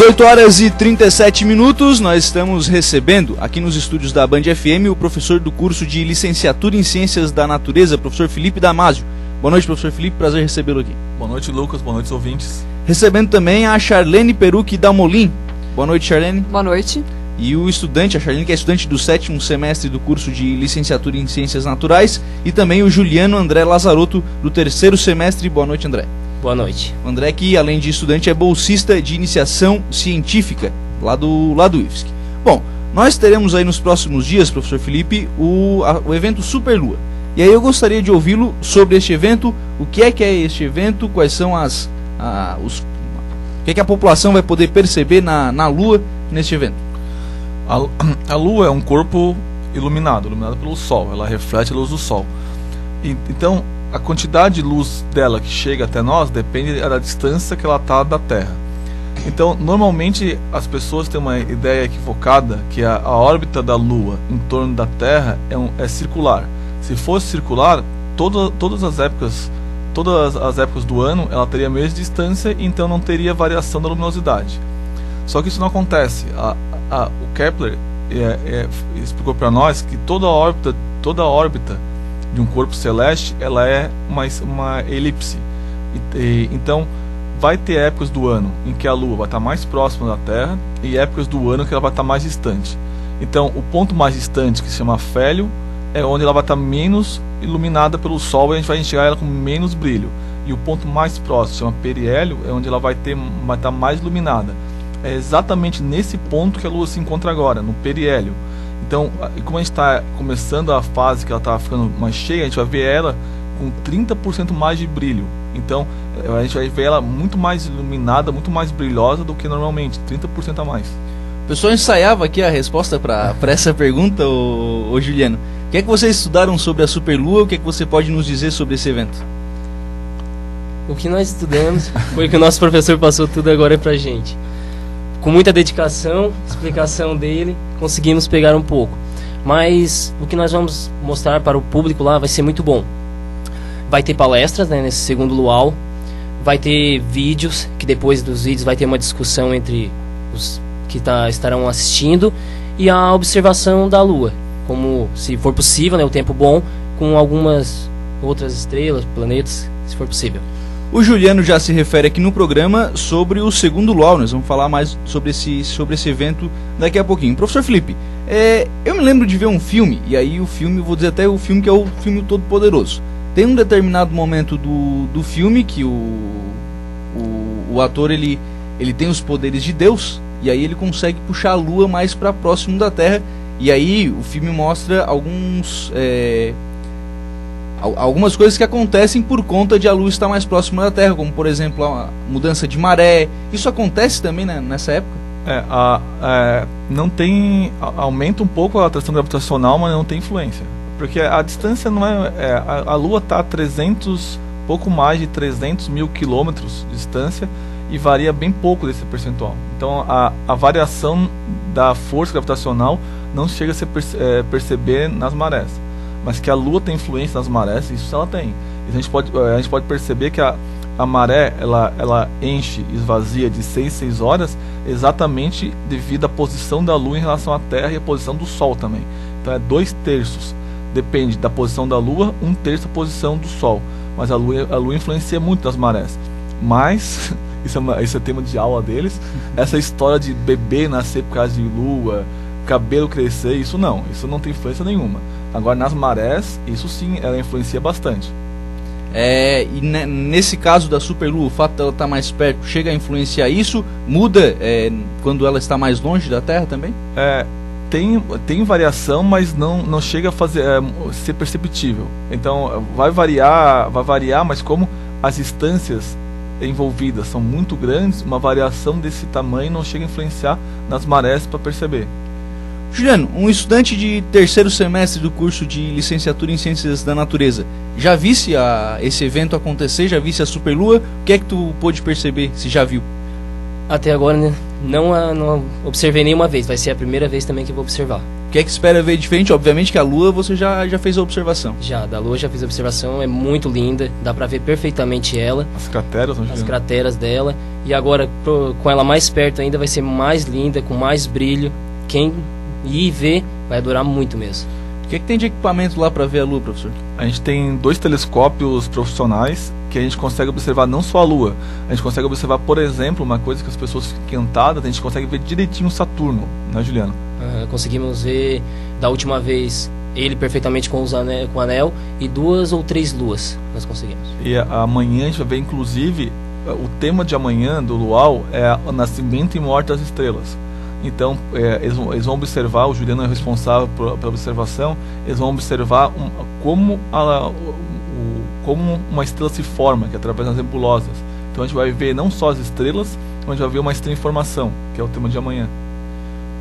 18 horas e 37 minutos, nós estamos recebendo aqui nos estúdios da Band FM o professor do curso de Licenciatura em Ciências da Natureza, professor Felipe Damasio. Boa noite, professor Felipe, prazer recebê-lo aqui. Boa noite, Lucas, boa noite, ouvintes. Recebendo também a Charlene Perucchi Dalmolin. Boa noite, Charlene. Boa noite. E o estudante, a Charlene, que é estudante do 7º semestre do curso de Licenciatura em Ciências Naturais, e também o Juliano André Lazarotto, do 3º semestre. Boa noite, André. Boa noite. O André, que além de estudante, é bolsista de iniciação científica lá do IFSC. Bom, nós teremos aí nos próximos dias, professor Felipe, o evento Superlua. E aí eu gostaria de ouvi-lo sobre este evento, o que é este evento, quais são o que a população vai poder perceber na Lua neste evento. A Lua é um corpo iluminado pelo Sol, ela reflete a luz do Sol. Então, a quantidade de luz dela que chega até nós depende da distância que ela está da Terra. Então, normalmente as pessoas têm uma ideia equivocada que a órbita da Lua em torno da Terra é circular. Se fosse circular, todas as épocas do ano ela teria a mesma distância, então não teria variação da luminosidade. Só que isso não acontece. O Kepler explicou para nós que toda a órbita de um corpo celeste ela é uma elipse. Então vai ter épocas do ano em que a Lua vai estar mais próxima da Terra e épocas do ano que ela vai estar mais distante. Então o ponto mais distante, que se chama Félio, é onde ela vai estar menos iluminada pelo Sol e a gente vai enxergar ela com menos brilho. E o ponto mais próximo, que se chama Periélio, é onde ela vai estar mais iluminada. É exatamente nesse ponto que a Lua se encontra agora, no periélio. Então, como a gente está começando a fase que ela está ficando mais cheia, a gente vai ver ela com 30% mais de brilho. Então, a gente vai ver ela muito mais iluminada, muito mais brilhosa do que normalmente, 30% a mais. O pessoal ensaiava aqui a resposta para essa pergunta, ô Juliano. O que é que vocês estudaram sobre a Superlua? O que é que você pode nos dizer sobre esse evento? O que nós estudamos foi o que o nosso professor passou tudo agora pra gente. Com muita dedicação, explicação dele, conseguimos pegar um pouco. Mas o que nós vamos mostrar para o público lá vai ser muito bom. Vai ter palestras, né, nesse segundo luau. Vai ter vídeos, que depois dos vídeos vai ter uma discussão entre os que estarão assistindo. E a observação da Lua, como se for possível, né, o tempo bom, com algumas outras estrelas, planetas, se for possível. O Juliano já se refere aqui no programa sobre o segundo luau. Nós vamos falar mais sobre esse evento daqui a pouquinho. Professor Felipe, eu me lembro de ver um filme, e aí o filme, vou dizer até o filme que é o filme Todo Poderoso. Tem um determinado momento do filme que o ator ele tem os poderes de Deus, e aí ele consegue puxar a Lua mais para próximo da Terra, e aí o filme mostra algumas coisas que acontecem por conta de a Lua estar mais próxima da Terra, como por exemplo a mudança de maré. Isso acontece também, né, nessa época? Não tem, aumenta um pouco a atração gravitacional, mas não tem influência, porque a distância não a Lua está a pouco mais de 300 mil quilômetros de distância e varia bem pouco desse percentual. Então a variação da força gravitacional não chega a se perceber nas marés. Mas que a Lua tem influência nas marés, isso ela tem. A gente pode perceber que a maré ela enche e esvazia de 6 horas exatamente devido à posição da Lua em relação à Terra e à posição do Sol também. Então é 2/3. Depende da posição da Lua, 1/3 da posição do Sol. Mas a Lua influencia muito nas marés. Mas, isso é tema de aula deles, essa história de bebê nascer por causa de Lua, cabelo crescer, isso não tem influência nenhuma. Agora nas marés, isso sim, ela influencia bastante. E nesse caso da Superlua, o fato dela estar mais perto chega a influenciar isso? Muda quando ela está mais longe da Terra também? Tem variação, mas não chega a ser perceptível. Então vai variar, mas como as distâncias envolvidas são muito grandes, uma variação desse tamanho não chega a influenciar nas marés para perceber. Juliano, um estudante de 3º semestre do curso de Licenciatura em Ciências da Natureza, já visse esse evento acontecer? Já visse a Superlua? O que é que tu pôde perceber, se já viu? Até agora, né, não observei nenhuma vez. Vai ser a primeira vez também que vou observar. O que é que espera ver diferente? Obviamente que a Lua você já fez a observação. Já, da Lua já fiz a observação, é muito linda, dá pra ver perfeitamente ela. As crateras, as crateras dela. E agora, com ela mais perto ainda, vai ser mais linda, com mais brilho. Quem ir ver, vai adorar muito mesmo. O que é que tem de equipamento lá para ver a Lua, professor? A gente tem 2 telescópios profissionais que a gente consegue observar não só a Lua. A gente consegue observar, por exemplo, uma coisa que as pessoas ficam encantadas, a gente consegue ver direitinho Saturno, né, Juliano? Conseguimos ver, da última vez, ele perfeitamente com o anel e 2 ou 3 luas nós conseguimos. E amanhã a gente vai ver, inclusive, o tema de amanhã do Luau é o nascimento e morte das estrelas. Então, eles vão observar, o Juliano é responsável pela observação, eles vão observar como uma estrela se forma, que é através das nebulosas. Então a gente vai ver não só as estrelas, mas a gente vai ver uma estrela em formação, que é o tema de amanhã.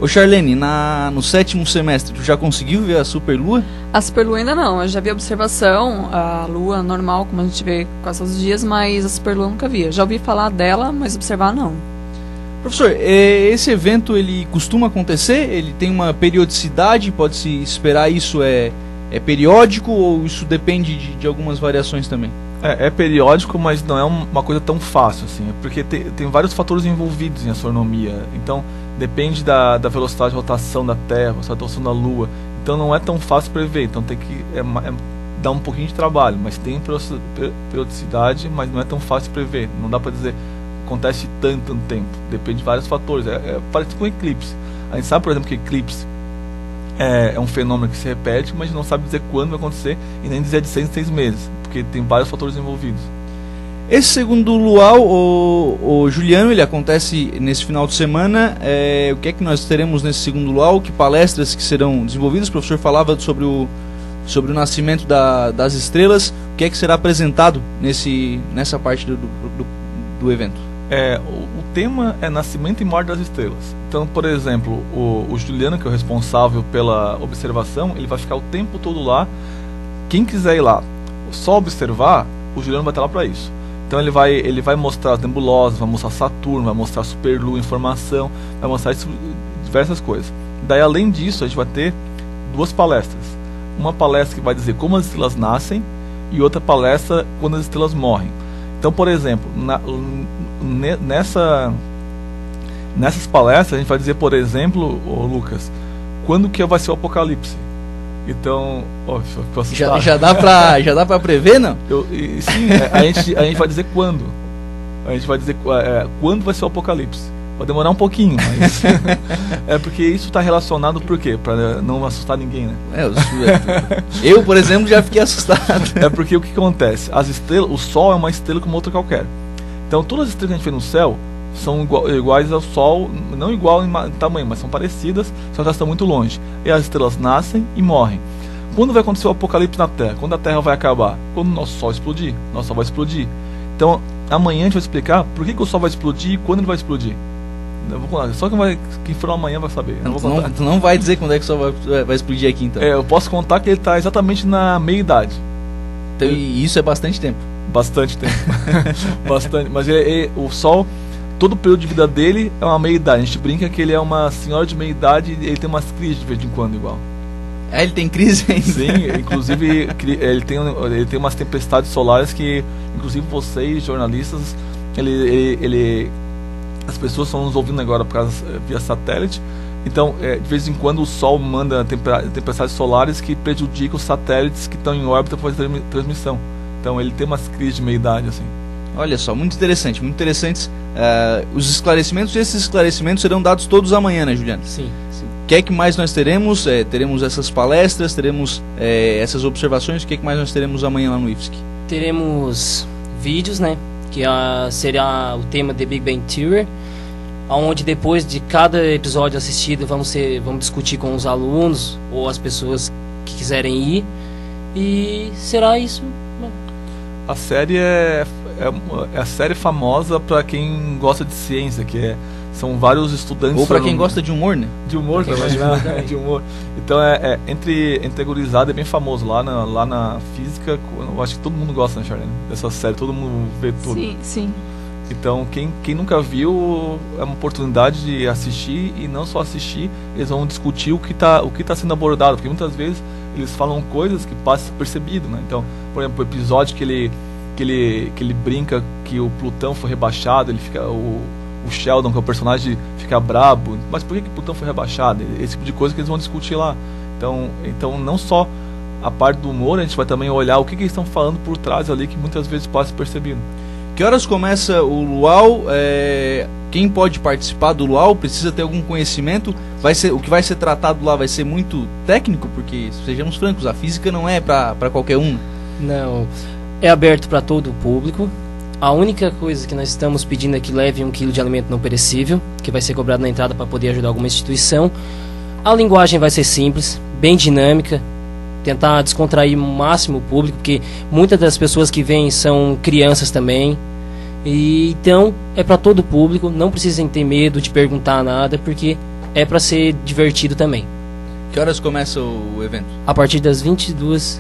Ô Charlene, no 7º semestre, tu já conseguiu ver a superlua? A superlua ainda não, eu já vi a observação, a lua normal, como a gente vê quase todos os dias, mas a superlua eu nunca vi. Eu já ouvi falar dela, mas observar não. Professor, esse evento ele costuma acontecer? Ele tem uma periodicidade? Pode-se esperar isso é periódico ou isso depende de algumas variações também? É periódico, mas não é uma coisa tão fácil assim, porque tem vários fatores envolvidos em astronomia. Então depende da velocidade de rotação da Terra, da rotação da Lua. Então não é tão fácil prever. Então tem que dar um pouquinho de trabalho, mas tem periodicidade, mas não é tão fácil prever. Não dá para dizer acontece tanto no tempo. Depende de vários fatores. Parece com eclipse. A gente sabe, por exemplo, que eclipse é um fenômeno que se repete, mas não sabe dizer quando vai acontecer e nem dizer de 6 em 6 meses, porque tem vários fatores envolvidos. Esse segundo luau, o Juliano, ele acontece nesse final de semana. O que é que nós teremos nesse segundo luau? Que palestras que serão desenvolvidas? O professor falava sobre o nascimento das estrelas. O que é que será apresentado nessa parte do evento? O tema é nascimento e morte das estrelas. Então, por exemplo, o Juliano, que é o responsável pela observação, ele vai ficar o tempo todo lá. Quem quiser ir lá só observar, o Juliano vai estar lá para isso. Então ele vai mostrar as nebulosas, vai mostrar Saturno, vai mostrar a superlua em formação, vai mostrar diversas coisas. Daí, além disso, a gente vai ter 2 palestras. Uma palestra que vai dizer como as estrelas nascem e outra palestra quando as estrelas morrem. Então, por exemplo, nessas palestras a gente vai dizer, por exemplo, Lucas, quando que vai ser o apocalipse. Então, já dá para prever, não? Sim, a gente vai dizer quando. A gente vai dizer quando vai ser o apocalipse. Vai demorar um pouquinho, mas porque isso está relacionado por quê? Para não assustar ninguém, né? Eu, por exemplo, já fiquei assustado. Porque o que acontece? As estrelas, o Sol é uma estrela como outra qualquer. Então todas as estrelas que a gente vê no céu são iguais ao Sol, não igual em tamanho, mas são parecidas, só que elas estão muito longe. E as estrelas nascem e morrem. Quando vai acontecer o apocalipse na Terra? Quando a Terra vai acabar? Quando o nosso Sol explodir. Nosso Sol vai explodir. Então amanhã a gente vai explicar por que o Sol vai explodir e quando ele vai explodir. Eu vou contar. Só quem for amanhã vai saber. Tu não vai dizer quando é que o Sol vai explodir aqui, então. Eu posso contar que ele está exatamente na meia-idade. Então, e isso é bastante tempo. Bastante tempo. Bastante. Mas o Sol, todo o período de vida dele é uma meia-idade. A gente brinca que ele é uma senhora de meia-idade e ele tem umas crises de vez em quando igual. Ele tem crise ainda? Sim, inclusive ele tem umas tempestades solares que, inclusive vocês, jornalistas, as pessoas estão nos ouvindo agora via satélite. Então, de vez em quando o Sol manda tempestades solares que prejudicam os satélites que estão em órbita para fazer transmissão. Então, ele tem umas crises de meia-idade, assim. Olha só, muito interessantes os esclarecimentos. E esses esclarecimentos serão dados todos amanhã, né, Juliana? Sim. O que é que mais nós teremos? Teremos essas palestras, teremos essas observações. O que é que mais nós teremos amanhã lá no IFSC? Teremos vídeos, né? Que será o tema The Big Bang Theory, onde depois de cada episódio assistido vamos discutir com os alunos ou as pessoas que quiserem ir, e será isso. A série é a série famosa para quem gosta de ciência, são vários estudantes. Ou para quem gosta de humor, né? De humor também, de humor. Então entre a gurizada é bem famoso lá na física. Eu acho que todo mundo gosta, né, Charlene? Dessa série, todo mundo vê tudo. Sim. Então, quem nunca viu, é uma oportunidade de assistir, e não só assistir, eles vão discutir o que tá sendo abordado, porque muitas vezes eles falam coisas que passam percebido, né? Então, por exemplo, o episódio que ele brinca que o Plutão foi rebaixado, ele fica o Sheldon, que é o personagem, fica brabo, mas por que o Plutão foi rebaixado? Esse tipo de coisa que eles vão discutir lá. Então não só a parte do humor, a gente vai também olhar o que eles estão falando por trás ali, que muitas vezes passa percebido. Que horas começa o luau? Quem pode participar do luau precisa ter algum conhecimento? O que vai ser tratado lá vai ser muito técnico, porque, sejamos francos, a física não é para qualquer um. Não, é aberto para todo o público. A única coisa que nós estamos pedindo é que leve 1 quilo de alimento não perecível, que vai ser cobrado na entrada para poder ajudar alguma instituição. A linguagem vai ser simples, bem dinâmica, tentar descontrair o máximo o público, porque muitas das pessoas que vêm são crianças também. E então é para todo o público, não precisem ter medo de perguntar nada, porque é para ser divertido também. Que horas começa o evento? A partir das 22h30.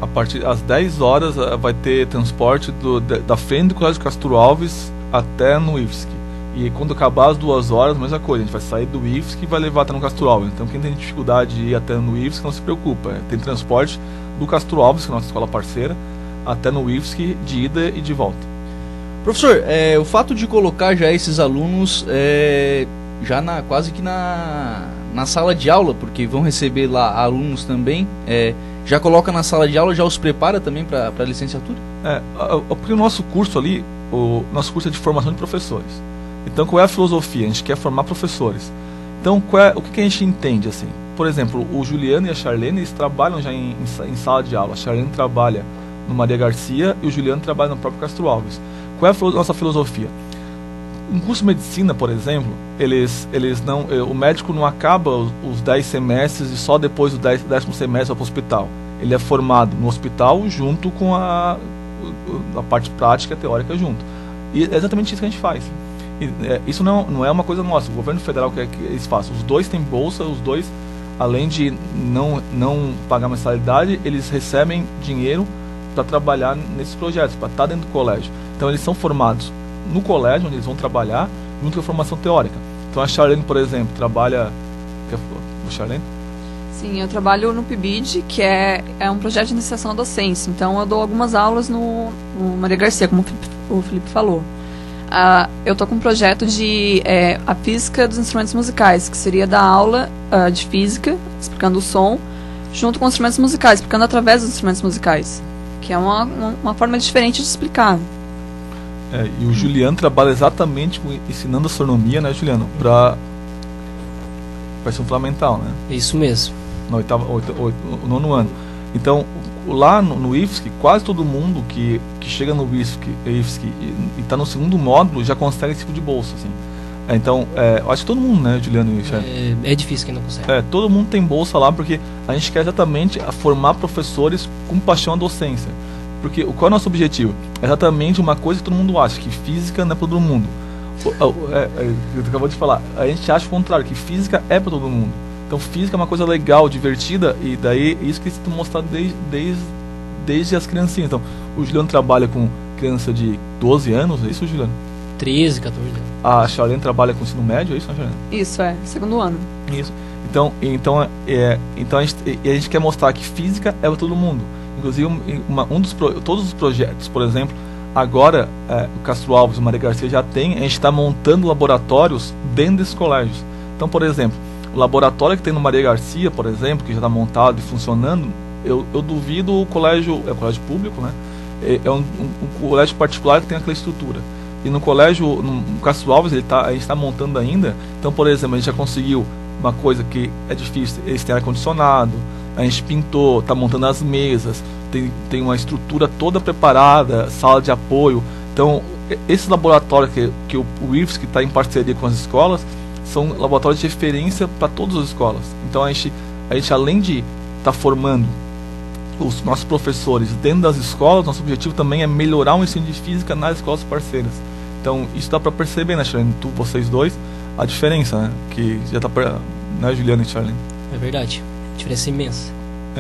A partir das 10 horas vai ter transporte da frente do Colégio Castro Alves até no IFSC. E quando acabar as 2 horas, mesma coisa, a gente vai sair do IFSC e vai levar até no Castro Alves. Então quem tem dificuldade de ir até no IFSC, não se preocupa. Tem transporte do Castro Alves, que é a nossa escola parceira, até no IFSC de ida e de volta. Professor, o fato de colocar já esses alunos já quase que na sala de aula, porque vão receber lá alunos também, já coloca na sala de aula, já os prepara também para a licenciatura? Porque o nosso curso ali, o nosso curso é de formação de professores. Então, qual é a filosofia? A gente quer formar professores. Então, o que a gente entende, assim? Por exemplo, o Juliano e a Charlene, eles trabalham já em sala de aula. A Charlene trabalha no Maria Garcia e o Juliano trabalha no próprio Castro Alves. Qual é a nossa filosofia? Um curso de medicina, por exemplo, o médico não acaba os 10 semestres e só depois do 10º semestre vai para o hospital. Ele é formado no hospital junto com a parte prática e teórica junto. E é exatamente isso que a gente faz. Isso não é uma coisa nossa. O governo federal quer que eles façam. Os dois têm bolsa, os dois, além de não pagar mensalidade, eles recebem dinheiro para trabalhar nesses projetos, para estar dentro do colégio. Então eles são formados no colégio, onde eles vão trabalhar, junto com a formação teórica. Então a Charlene, por exemplo, trabalha... O Charlene? Sim, eu trabalho no PIBID, que é um projeto de iniciação à docência. Então eu dou algumas aulas no Maria Garcia, como o Felipe falou. Eu estou com um projeto de a física dos instrumentos musicais, que seria dar aula de física, explicando o som, junto com os instrumentos musicais, explicando através dos instrumentos musicais, que é uma forma diferente de explicar. E o Juliano trabalha exatamente ensinando astronomia, né, Juliano? Para ser fundamental, né? Isso mesmo. No 9º ano. Então, lá no IFSC, quase todo mundo que chega no IFSC e está no 2º módulo já consegue esse tipo de bolsa, assim. Então, eu acho que todo mundo, né, Juliano e Michel? É difícil quem não consegue. Todo mundo tem bolsa lá, porque a gente quer exatamente formar professores com paixão à docência. Porque qual é o nosso objetivo? É exatamente uma coisa que todo mundo acha, que física não é para todo mundo. Eu acabou de falar, a gente acha o contrário, que física é para todo mundo. Então física é uma coisa legal, divertida, e daí isso que está mostrado desde as criancinhas. Então, o Juliano trabalha com criança de 12 anos, é isso, Juliano? 13, 14 anos. A Charlene trabalha com ensino médio, é isso, Charlene? Isso, 2º ano. Isso. Então a gente quer mostrar que física é para todo mundo. Inclusive, todos os projetos, por exemplo, agora o Castro Alves e o Maria Garcia já tem, a gente está montando laboratórios dentro desses colégios. Então, por exemplo, o laboratório que tem no Maria Garcia, por exemplo, que já está montado e funcionando, eu duvido o colégio, é um colégio público, né? É um colégio particular que tem aquela estrutura. E no colégio, no Castro Alves, a gente está montando ainda. Então, por exemplo, a gente já conseguiu uma coisa que é difícil, eles têm ar-condicionado, a gente pintou, está montando as mesas, tem uma estrutura toda preparada, sala de apoio. Então, esse laboratório que o IFSC está em parceria com as escolas, são laboratórios de referência para todas as escolas. Então, a gente além de estar formando os nossos professores dentro das escolas, nosso objetivo também é melhorar o ensino de física nas escolas parceiras. Então, isso dá para perceber, né, Charlene? Vocês dois, a diferença, né? Que já está, né, Juliana e Charlene? É verdade. Diferença imensa.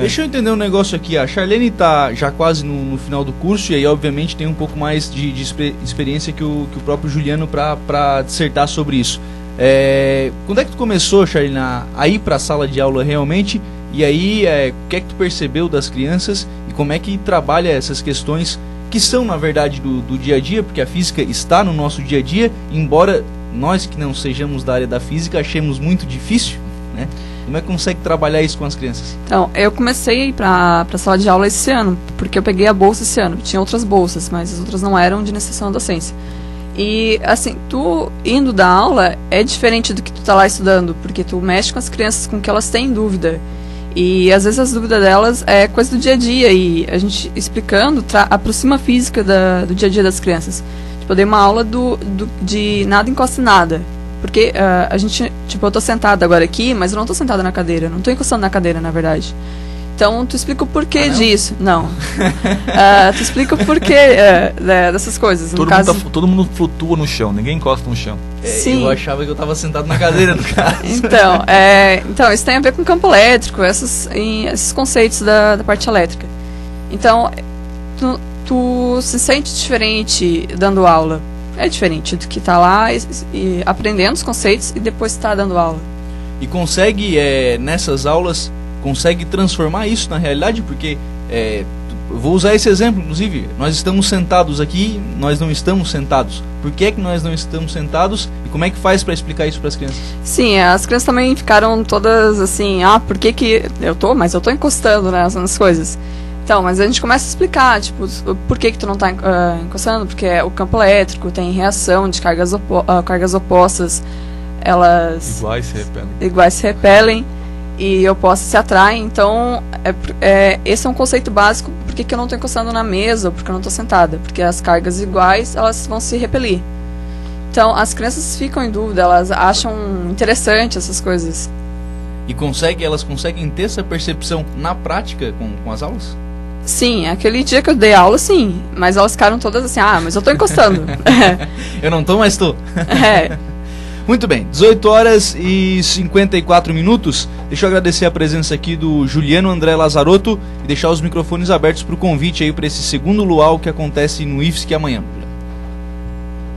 Deixa eu entender um negócio aqui. A Charlene tá já quase no final do curso e aí obviamente tem um pouco mais de experiência que o próprio Juliano para dissertar sobre isso. Quando é que tu começou, Charlene, a ir para a sala de aula realmente? E aí, o que é que tu percebeu das crianças e como é que trabalha essas questões que são, na verdade, do dia a dia, porque a física está no nosso dia a dia, embora nós que não sejamos da área da física achemos muito difícil, né? Como é que consegue trabalhar isso com as crianças? Então, eu comecei a ir para a sala de aula esse ano, porque eu peguei a bolsa esse ano. Tinha outras bolsas, mas as outras não eram de iniciação à docência. E, assim, tu indo da aula é diferente do que tu tá lá estudando, porque tu mexe com as crianças com que elas têm dúvida. E, às vezes, as dúvidas delas é coisa do dia a dia, e a gente explicando aproxima a física do dia a dia das crianças. Tipo, eu dei uma aula de nada encosta em nada. Porque a gente, tipo, eu tô sentada agora aqui, mas eu não tô sentada na cadeira. Não tô encostando na cadeira, na verdade. Então, tu explica o porquê disso. Não. Tu explica o porquê dessas coisas. Todo mundo flutua no chão, ninguém encosta no chão. Sim. Eu achava que eu tava sentado na cadeira, no caso. Então, isso tem a ver com campo elétrico, esses conceitos da parte elétrica. Então, tu se sente diferente dando aula. É diferente do que tá lá e aprendendo os conceitos e depois tá dando aula. E consegue, nessas aulas, consegue transformar isso na realidade? Porque, eu vou usar esse exemplo, inclusive, nós estamos sentados aqui, nós não estamos sentados. Por que é que nós não estamos sentados e como é que faz para explicar isso para as crianças? Sim, as crianças também ficaram todas assim, por que eu tô encostando, né, nas coisas. Então, mas a gente começa a explicar, tipo, por que tu não tá encostando, porque o campo elétrico tem reação de cargas opostas, elas iguais se repelem e opostas se atraem. Então, esse é um conceito básico, por que eu não tô encostando na mesa, ou porque eu não tô sentada, porque as cargas iguais, elas vão se repelir. Então, as crianças ficam em dúvida, elas acham interessante essas coisas. E elas conseguem ter essa percepção na prática com as aulas? Sim, aquele dia que eu dei aula, sim. Mas elas ficaram todas assim, mas eu tô encostando. Eu não tô, mas tô. Muito bem, 18 horas e 54 minutos. Deixa eu agradecer a presença aqui do Juliano André Lazarotto e deixar os microfones abertos para o convite aí para esse segundo luau que acontece no IFSC amanhã.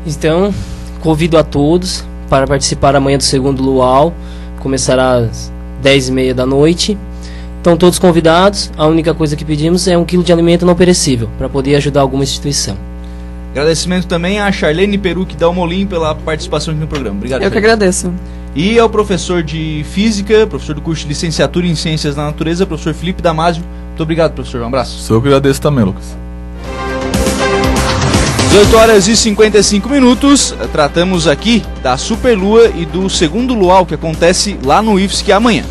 Então, convido a todos para participar amanhã do segundo luau. Começará às 10h30 da noite. Estão todos convidados. A única coisa que pedimos é 1 quilo de alimento não perecível, para poder ajudar alguma instituição. Agradecimento também a Charlene Perucchi Dalmolin pela participação aqui no programa. Obrigado. Eu que agradeço. E ao professor de Física, professor do curso de Licenciatura em Ciências da Natureza, professor Felipe Damasio. Muito obrigado, professor. Um abraço. Sou eu que agradeço também, Lucas. 18 horas e 55 minutos. Tratamos aqui da Superlua e do segundo luau que acontece lá no IFSC amanhã.